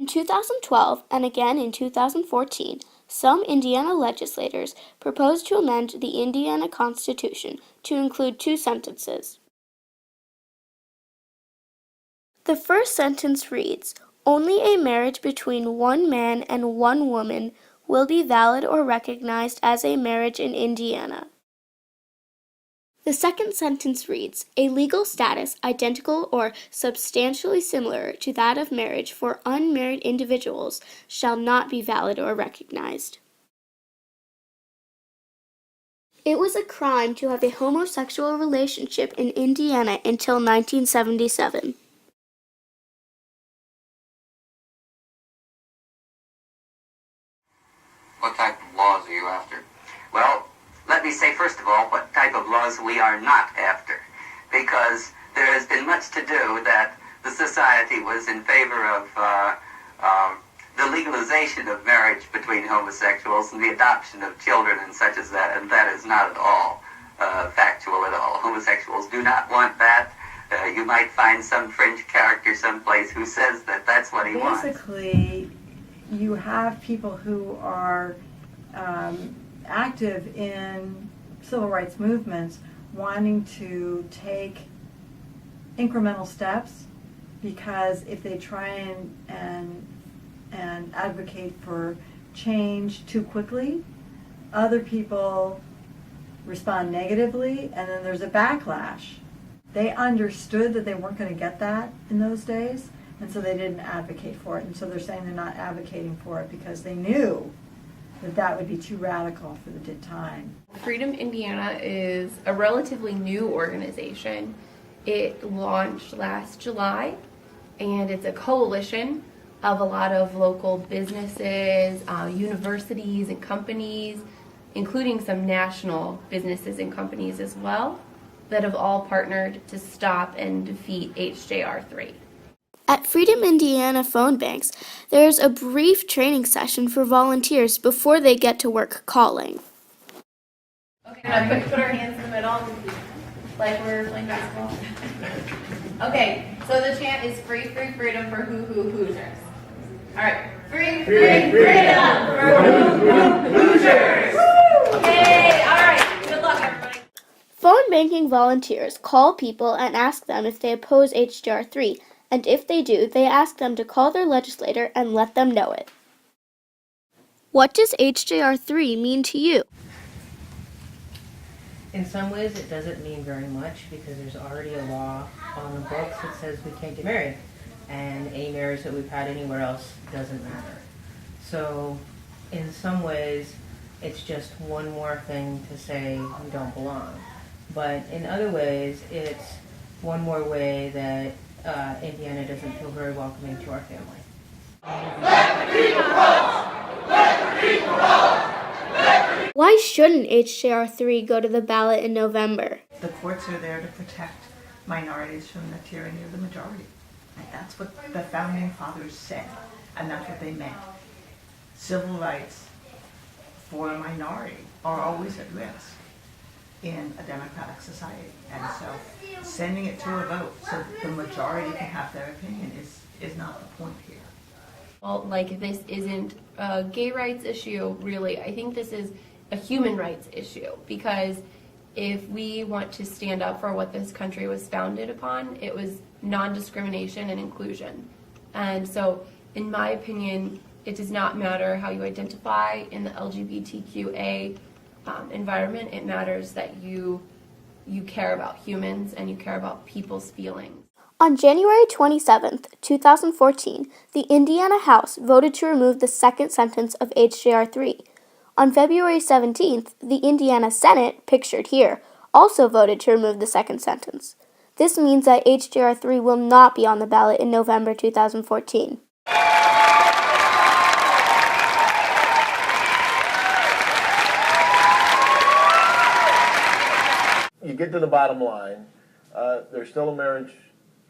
In 2012 and again in 2014, some Indiana legislators proposed to amend the Indiana Constitution to include two sentences. The first sentence reads, "Only a marriage between one man and one woman will be valid or recognized as a marriage in Indiana." The second sentence reads, "A legal status identical or substantially similar to that of marriage for unmarried individuals shall not be valid or recognized." It was a crime to have a homosexual relationship in Indiana until 1977. What type of laws are you after? Well, let me say first of all what type of laws we are not after, because there has been much to do that the society was in favor of the legalization of marriage between homosexuals and the adoption of children and such as that, and that is not at all factual at all. Homosexuals do not want that. You might find some fringe character someplace who says that that's what he wants. Basically, you have people who are active in civil rights movements wanting to take incremental steps, because if they try and advocate for change too quickly, other people respond negatively, and then there's a backlash. They understood that they weren't going to get that in those days, and so they didn't advocate for it. And so they're saying they're not advocating for it because they knew that that would be too radical for the time. Freedom Indiana is a relatively new organization. It launched last July, and it's a coalition of a lot of local businesses, universities and companies, including some national businesses and companies as well, that have all partnered to stop and defeat HJR 3. At Freedom Indiana phone banks, there is a brief training session for volunteers before they get to work calling. Okay, now put our hands in the middle, like we're playing basketball. Okay, so the chant is free, free, freedom for Hoosiers. All right, free, free, freedom for Hoosiers. Yay! All right, good luck, everybody. Phone banking volunteers call people and ask them if they oppose HJR 3, and if they do, they ask them to call their legislator and let them know it. What does HJR 3 mean to you? In some ways, it doesn't mean very much, because there's already a law on the books that says we can't get married, and any marriage that we've had anywhere else doesn't matter. So in some ways, it's just one more thing to say we don't belong. But in other ways, it's one more way that Indiana doesn't feel very welcoming to our family. Let the people vote! Let the people vote! Why shouldn't HJR 3 go to the ballot in November? The courts are there to protect minorities from the tyranny of the majority. And that's what the founding fathers said, and that's what they meant. Civil rights for a minority are always at risk in a democratic society. And so sending it to a vote so that the majority can have their opinion is not the point here. Well, like, this isn't a gay rights issue, really. I think this is a human rights issue, because if we want to stand up for what this country was founded upon, it was non-discrimination and inclusion. And so, in my opinion, it does not matter how you identify in the LGBTQA environment. It matters that you care about humans and you care about people's feelings. On January 27, 2014, the Indiana House voted to remove the second sentence of HJR 3. On February 17th, the Indiana Senate, pictured here, also voted to remove the second sentence. This means that HJR 3 will not be on the ballot in November 2014. You get to the bottom line, there's still a marriage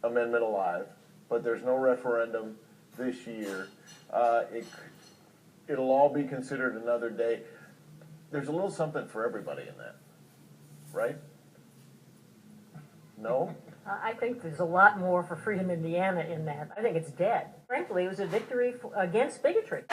amendment alive, but there's no referendum this year. It'll all be considered another day. There's a little something for everybody in that, right? No? I think there's a lot more for Freedom Indiana in that. I think it's dead. Frankly, it was a victory against bigotry.